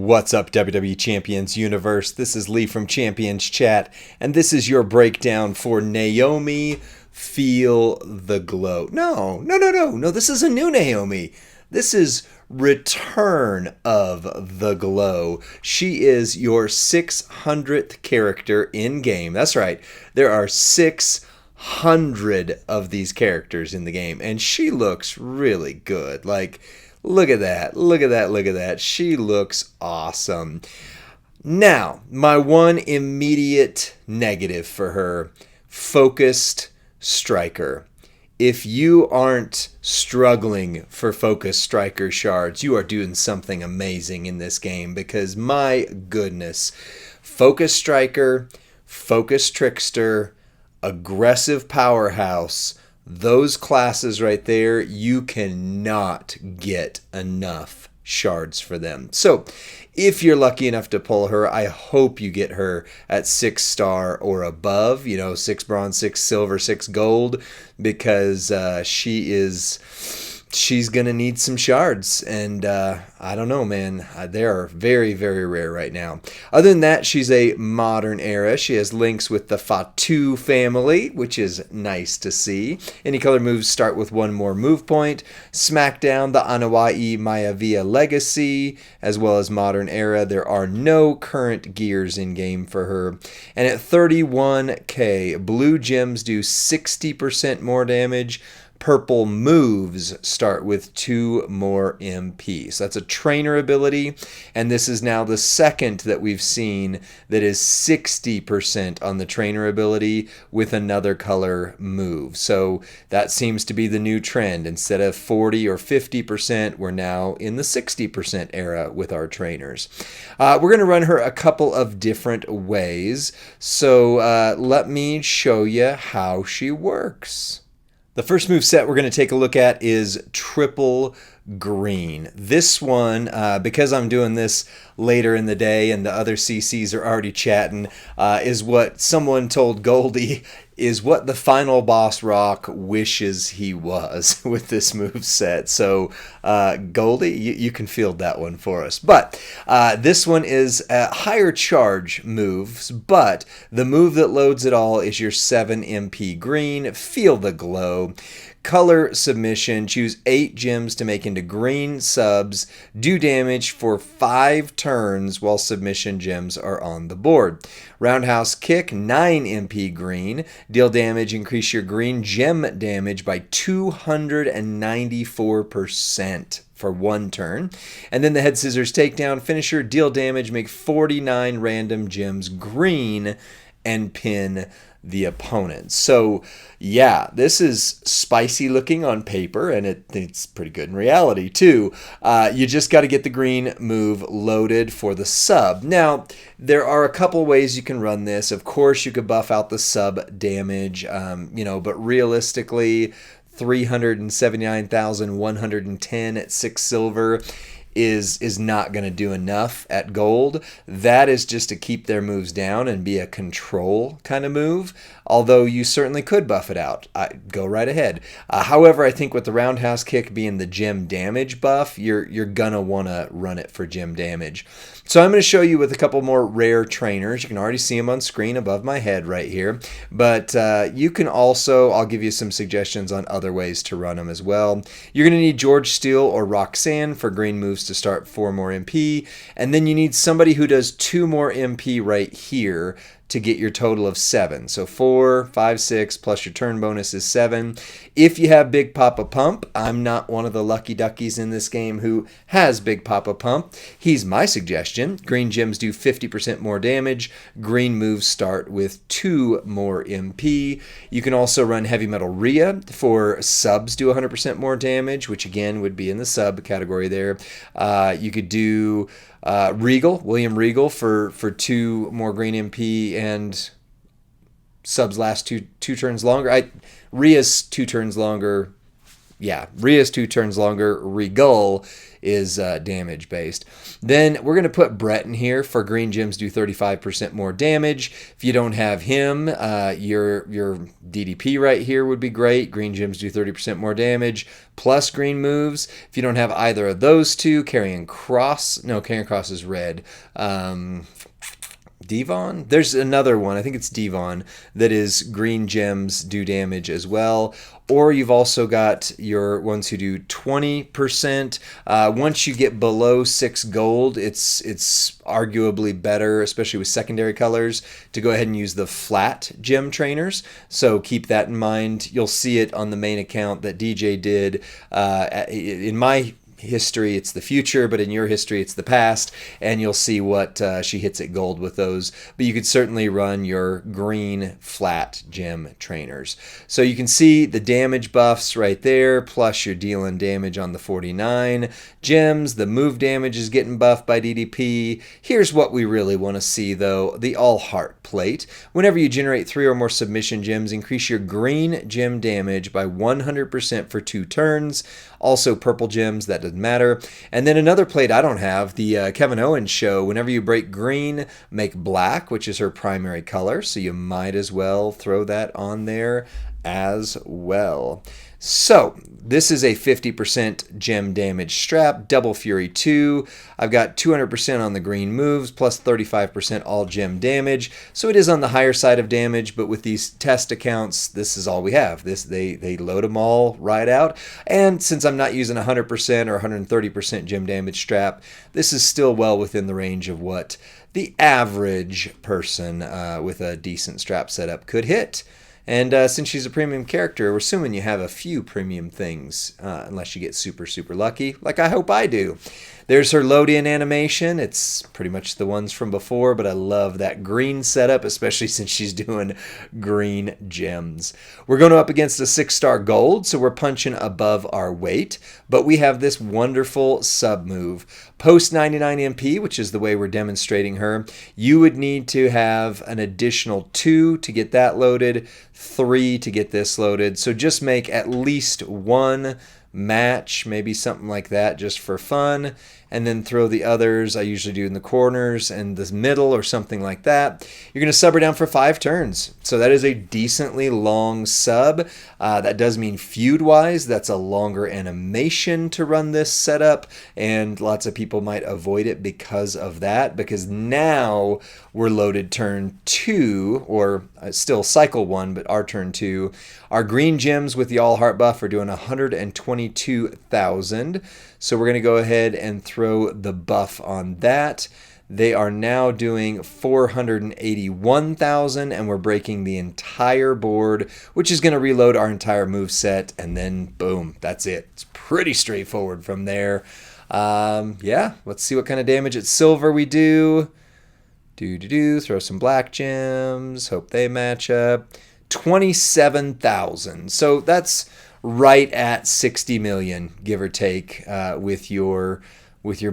What's up, WWE Champions Universe? This is Lee from Champions Chat, and this is your breakdown for Naomi. Feel the glow. No, this is a new Naomi. This is Return of the Glow. She is your 600th character in game. That's right. There are 600 of these characters in the game, and she looks really good. Like, look at that. Look at that. Look at that. She looks awesome. Now, my one immediate negative for her, focused striker. If you aren't struggling for focused striker shards, you are doing something amazing in this game, because my goodness, focused striker, focused trickster, aggressive powerhouse, those classes right there, you cannot get enough shards for them. So if you're lucky enough to pull her, I hope you get her at 6-star or above, 6 bronze, 6 silver, 6 gold, because she's going to need some shards. And I don't know, man. They are very, very rare right now. Other than that, she's a modern era. She has links with the Fatu family, which is nice to see. Any color moves start with one more move point. SmackDown, the Anawai Maivia legacy, as well as modern era. There are no current gears in game for her. And at 31k, blue gems do 60% more damage. Purple moves start with 2 more MP. So that's a trainer ability, and this is now the second that we've seen that is 60% on the trainer ability with another color move. So that seems to be the new trend. Instead of 40 or 50%, we're now in the 60% era with our trainers. We're going to run her a couple of different ways. So let me show you how she works. The first move set we're going to take a look at is triple green. This one, because I'm doing this later in the day and the other CCs are already chatting, is what someone told Goldie is what the final boss rock wishes he was with this move set. So Goldie, you can field that one for us. But this one is higher charge moves, but the move that loads it all is your 7 MP green. Feel the glow. Color submission, choose 8 gems to make into green subs, do damage for 5 turns while submission gems are on the board. Roundhouse kick, 9 MP green, deal damage, increase your green gem damage by 294% for 1 turn. And then the head scissors takedown finisher, deal damage, make 49 random gems green, and pin the opponent. So yeah, this is spicy looking on paper, and it's pretty good in reality too. You just got to get the green move loaded for the sub. Now, there are a couple ways you can run this. Of course, you could buff out the sub damage, but realistically, 379,110 at 6 silver is not going to do enough at gold. That is just to keep their moves down and be a control kind of move, although you certainly could buff it out. Go right ahead. However, I think with the roundhouse kick being the gem damage buff, you're going to want to run it for gem damage. So I'm going to show you with a couple more rare trainers. You can already see them on screen above my head right here. But you can also, I'll give you some suggestions on other ways to run them as well. You're going to need George Steele or Roxanne for green moves to start 4 more MP. And then you need somebody who does 2 more MP right here to get your total of 7. So 4, 5, 6 plus your turn bonus is 7. If you have Big Papa Pump, I'm not one of the lucky duckies in this game who has Big Papa Pump. He's my suggestion. Green gems do 50% more damage. Green moves start with 2 more MP. You can also run Heavy Metal Rhea for subs do 100% more damage, which again would be in the sub category there. You could do William Regal for 2 more green MP and subs last two turns longer. Rhea's 2 turns longer. yeah, Rhea is 2 turns longer. Regal is damage based. Then we're going to put Brett in here for green gems do 35% more damage. If you don't have him, your DDP right here would be great. Green gems do 30% more damage plus green moves. If you don't have either of those two, Karrion Kross is red. Devon? There's another one, I think it's Devon, that is green gems do damage as well. Or you've also got your ones who do 20%. Once you get below 6 gold, it's arguably better, especially with secondary colors, to go ahead and use the flat gem trainers. So keep that in mind. You'll see it on the main account that DJ did. In my history, it's the future, but in your history, it's the past, and you'll see what she hits at gold with those. But you could certainly run your green flat gem trainers. So you can see the damage buffs right there, plus you're dealing damage on the 49 gems. The move damage is getting buffed by DDP. Here's what we really want to see, though, the all heart plate. Whenever you generate 3 or more submission gems, increase your green gem damage by 100% for 2 turns. Also purple gems, that doesn't matter. And then another plate I don't have, the Kevin Owens show. Whenever you break green, make black, which is her primary color. So you might as well throw that on there as well. So this is a 50% gem damage strap, Double Fury 2. I've got 200% on the green moves, plus 35% all gem damage. So it is on the higher side of damage, but with these test accounts, this is all we have. They load them all right out. And since I'm not using 100% or 130% gem damage strap, this is still well within the range of what the average person with a decent strap setup could hit. And since she's a premium character, we're assuming you have a few premium things, unless you get super, super lucky, like I hope I do. There's her load-in animation. It's pretty much the ones from before, but I love that green setup, especially since she's doing green gems. We're going up against a 6-star gold, so we're punching above our weight, but we have this wonderful sub-move. Post 99 MP, which is the way we're demonstrating her, you would need to have an additional 2 to get that loaded, 3 to get this loaded. So just make at least 1 match, maybe something like that just for fun, and then throw the others I usually do in the corners and the middle or something like that. You're going to sub her down for 5 turns. So that is a decently long sub. That does mean feud-wise, that's a longer animation to run this setup, and lots of people might avoid it because of that, because now we're loaded turn 2, or still cycle 1, but our turn 2. Our green gems with the all heart buff are doing 122,000. So we're going to go ahead and throw the buff on that. They are now doing 481,000, and we're breaking the entire board, which is going to reload our entire move set, and then boom, that's it. It's pretty straightforward from there. Yeah, let's see what kind of damage at silver we do. Throw some black gems, hope they match up. 27,000. So that's right at 60 million, give or take, with your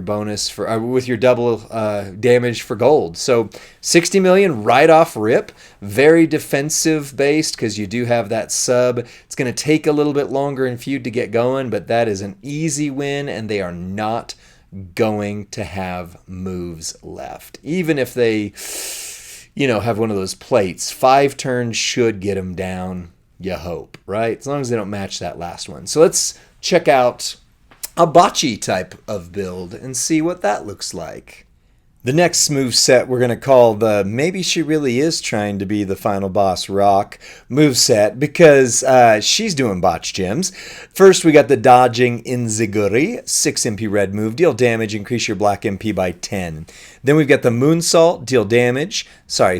bonus for with your double damage for gold. So 60 million right off rip. Very defensive based because you do have that sub. It's going to take a little bit longer in feud to get going, but that is an easy win, and they are not going to have moves left. Even if they, have one of those plates, 5 turns should get them down, you hope, right? As long as they don't match that last one. So let's check out a botchy type of build and see what that looks like. The next move set we're going to call the maybe she really is trying to be the final boss rock move set, because she's doing botch gems. First, we got the dodging Inziguri, 6 MP red move, deal damage, increase your black MP by 10. Then we've got the moonsault,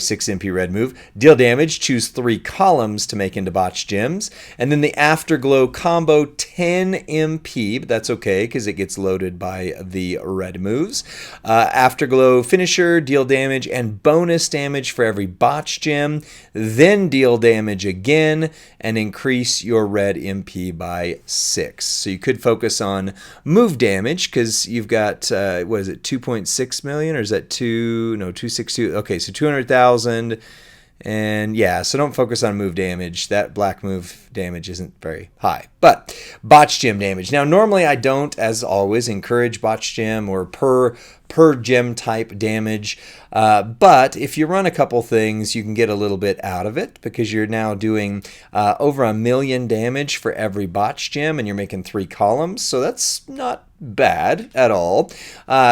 6 MP red move, deal damage, choose 3 columns to make into botch gems. And then the afterglow combo, 10 MP, but that's okay because it gets loaded by the red moves. Afterglow finisher, deal damage and bonus damage for every botch gem, then deal damage again and increase your red MP by 6. So you could focus on move damage because you've got 2.6 million, or is that 262? Okay, so 200,000 And yeah, so don't focus on move damage. That black move damage isn't very high. But Botch Gem damage. Now, normally I don't, as always, encourage Botch Gem or per gem type damage. But if you run a couple things, you can get a little bit out of it because you're now doing over 1 million damage for every Botch Gem, and you're making 3 columns. So that's not bad at all.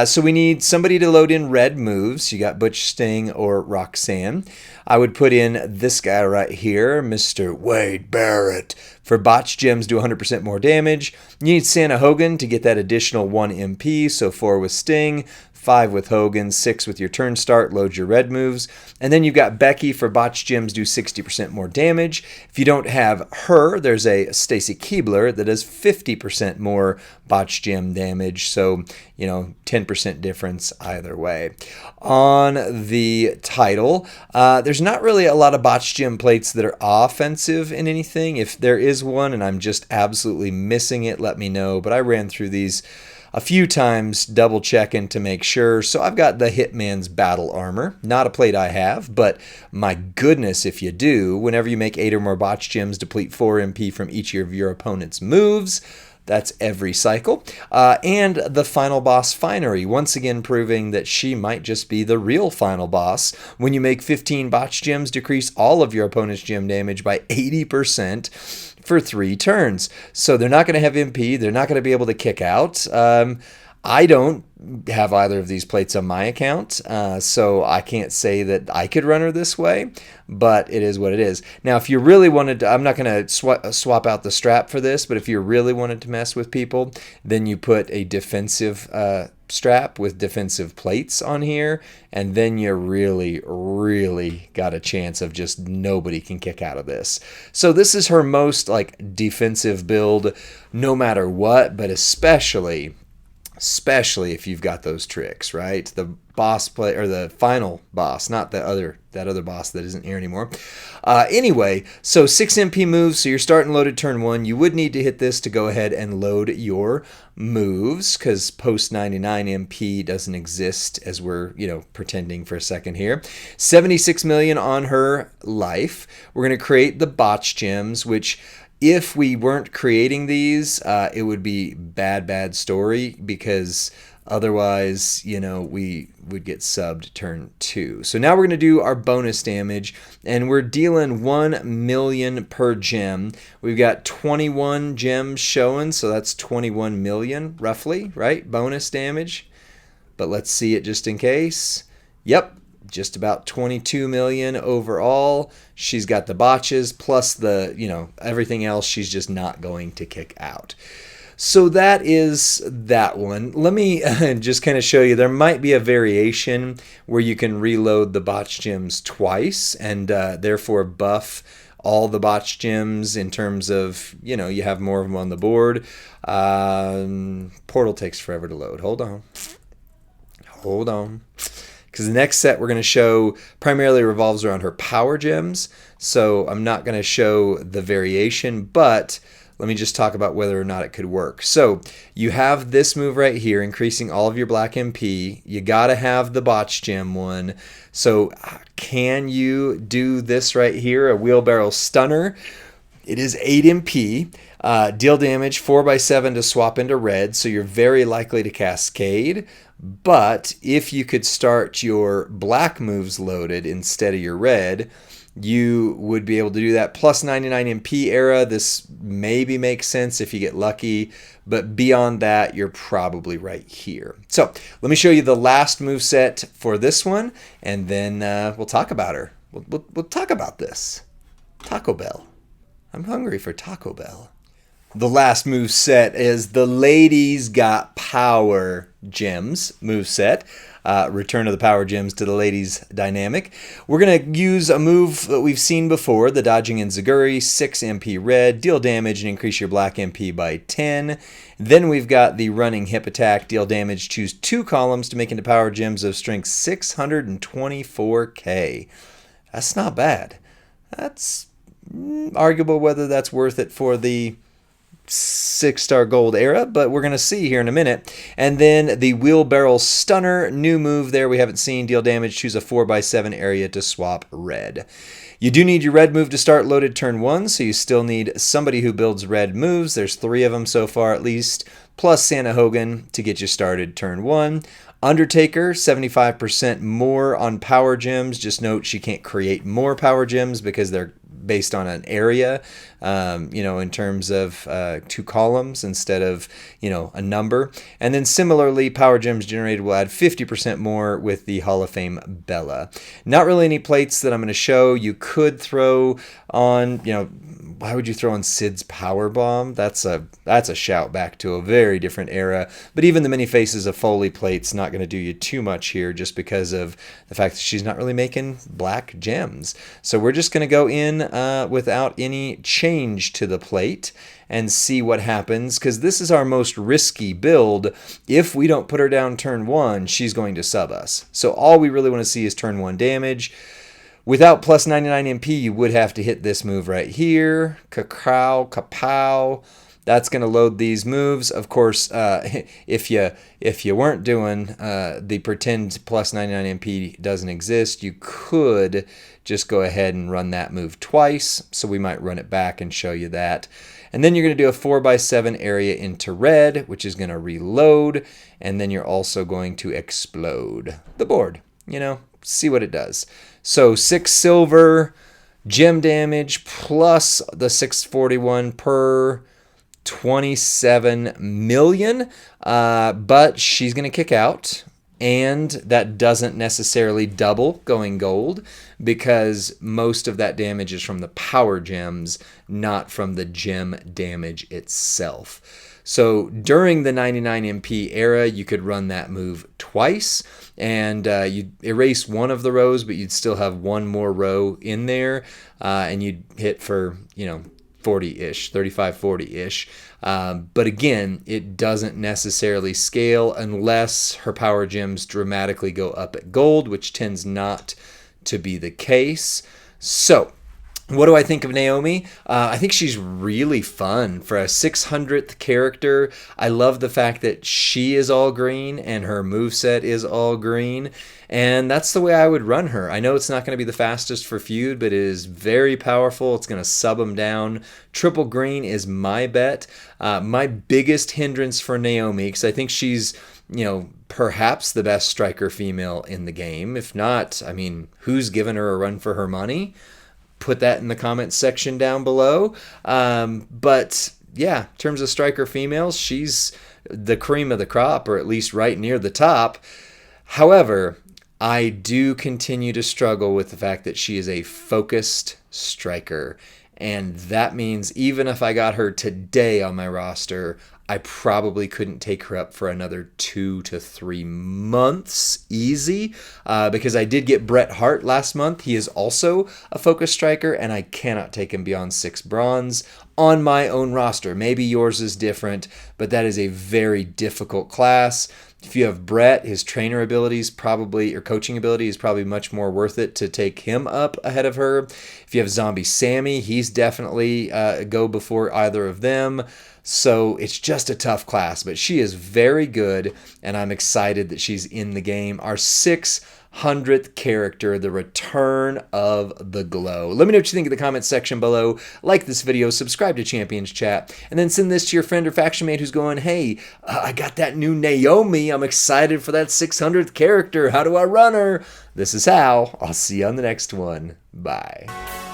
So we need somebody to load in red moves. You got Butch, Sting, or Roxanne. I would put in this guy right here, Mr. Wade Barrett. For Botch Gems, do 100% more damage. You need Santa Hogan to get that additional 1 MP, so 4 with Sting, 5 with Hogan, 6 with your turn start, load your red moves. And then you've got Becky for Botch Gems, do 60% more damage. If you don't have her, there's a Stacy Keebler that does 50% more Botch Gem damage. So, 10% difference either way. On the title, there's not really a lot of Botch Gem plates that are offensive in anything. If there is one and I'm just absolutely missing it, let me know. But I ran through these a few times, double checking to make sure. So I've got the Hitman's Battle Armor. Not a plate I have, but my goodness, if you do, whenever you make 8 or more Botch Gems, deplete 4 MP from each of your opponent's moves. That's every cycle. And the Final Boss Finery, once again proving that she might just be the real final boss. When you make 15 Botch Gems, decrease all of your opponent's gem damage by 80%. For 3 turns. So they're not going to have MP. They're not going to be able to kick out. I don't have either of these plates on my account, so I can't say that I could run her this way, but it is what it is. Now, if you really wanted to, I'm not going to swap out the strap for this, but if you really wanted to mess with people, then you put a defensive strap with defensive plates on here, and then you really got a chance of just nobody can kick out of this. So this is her most defensive build no matter what, but especially if you've got those tricks, right? The boss play, or the final boss, not that other boss that isn't here anymore. Anyway, so 6 MP moves, so you're starting loaded turn 1. You would need to hit this to go ahead and load your moves, because post 99 MP doesn't exist, as we're, pretending for a second here. 76 million on her life. We're going to create the Botch Gems, which, if we weren't creating these, it would be bad story, because otherwise, we would get subbed turn 2. So now we're going to do our bonus damage, and we're dealing 1 million per gem. We've got 21 gems showing, so that's 21 million roughly, right? Bonus damage. But let's see it just in case. Yep. Just about 22 million overall. She's got the botches plus the, everything else she's just not going to kick out. So that is that one. Let me just kind of show you. There might be a variation where you can reload the Botch Gems twice and therefore buff all the Botch Gems in terms of, you have more of them on the board. Portal takes forever to load. Hold on. Because the next set we're going to show primarily revolves around her power gems. So I'm not going to show the variation, but let me just talk about whether or not it could work. So you have this move right here, increasing all of your black MP. You got to have the Botch Gem one. So can you do this right here, a wheelbarrow stunner? It is 8 MP. Deal damage 4x7 to swap into red, so you're very likely to cascade. But if you could start your black moves loaded instead of your red, you would be able to do that. Plus 99 MP era, this maybe makes sense if you get lucky, but beyond that, you're probably right here. So let me show you the last move set for this one, and then we'll talk about her. We'll talk about this. Taco Bell. I'm hungry for Taco Bell. The last move set is the Ladies Got Power Gems move set. Return of the Power Gems to the Ladies dynamic. We're going to use a move that we've seen before, the Dodging Enziguri, 6 MP red, deal damage and increase your black MP by 10. Then we've got the Running Hip Attack, deal damage, choose 2 columns to make into Power Gems of strength 624k. That's not bad. That's arguable whether that's worth it for the 6-star gold era, but we're going to see here in a minute. And then the Wheelbarrow Stunner, new move there we haven't seen. Deal damage, choose a 4x7 area to swap red. You do need your red move to start loaded turn 1, so you still need somebody who builds red moves. There's 3 of them so far at least, plus Santa Hogan to get you started turn 1. Undertaker, 75% more on power gems. Just note she can't create more power gems because they're based on an area, in terms of 2 columns instead of, a number. And then similarly, power gems generated will add 50% more with the Hall of Fame Bella. Not really any plates that I'm going to show. You could throw on, why would you throw on Sid's Power Bomb? That's a shout back to a very different era. But even the many faces of Foley plate's not going to do you too much here just because of the fact that she's not really making black gems. So we're just going to go in without any change to the plate and see what happens, because this is our most risky build. If we don't put her down turn 1, she's going to sub us. So all we really want to see is turn 1 damage. Without plus 99 MP, you would have to hit this move right here. Kapow. That's going to load these moves. Of course, if you weren't doing the pretend plus 99 MP doesn't exist, you could just go ahead and run that move twice. So we might run it back and show you that. And then you're going to do a 4x7 area into red, which is going to reload. And then you're also going to explode the board. See what it does. So 6 silver, gem damage, plus the 641 per 27 million. But she's going to kick out. And that doesn't necessarily double going gold, because most of that damage is from the power gems, not from the gem damage itself. So during the 99 MP era, you could run that move twice, and you'd erase one of the rows, but you'd still have one more row in there, and you'd hit for, 40-ish, 35, 40-ish. But again, it doesn't necessarily scale unless her power gems dramatically go up at gold, which tends not to be the case. So what do I think of Naomi? I think she's really fun for a 600th character. I love the fact that she is all green and her moveset is all green. And that's the way I would run her. I know it's not going to be the fastest for feud, but it is very powerful. It's going to sub them down. Triple green is my bet. My biggest hindrance for Naomi, because I think she's, perhaps the best striker female in the game. If not, who's giving her a run for her money? Put that in the comments section down below. But yeah, in terms of striker females, she's the cream of the crop, or at least right near the top. However, I do continue to struggle with the fact that she is a focused striker. And that means even if I got her today on my roster, I probably couldn't take her up for another 2 to 3 months easy, because I did get Bret Hart last month. He is also a focus striker, and I cannot take him beyond 6 bronze on my own roster. Maybe yours is different, but that is a very difficult class. If you have Bret, his trainer abilities probably, or coaching ability is probably much more worth it to take him up ahead of her. If you have Zombie Sammy, he's definitely go before either of them. So it's just a tough class, but she is very good, and I'm excited that she's in the game. Our 600th character, the return of the glow. Let me know what you think in the comments section below. Like this video, subscribe to Champions Chat, and then send this to your friend or faction mate who's going, hey, I got that new Naomi. I'm excited for that 600th character. How do I run her? This is how. I'll see you on the next one. Bye.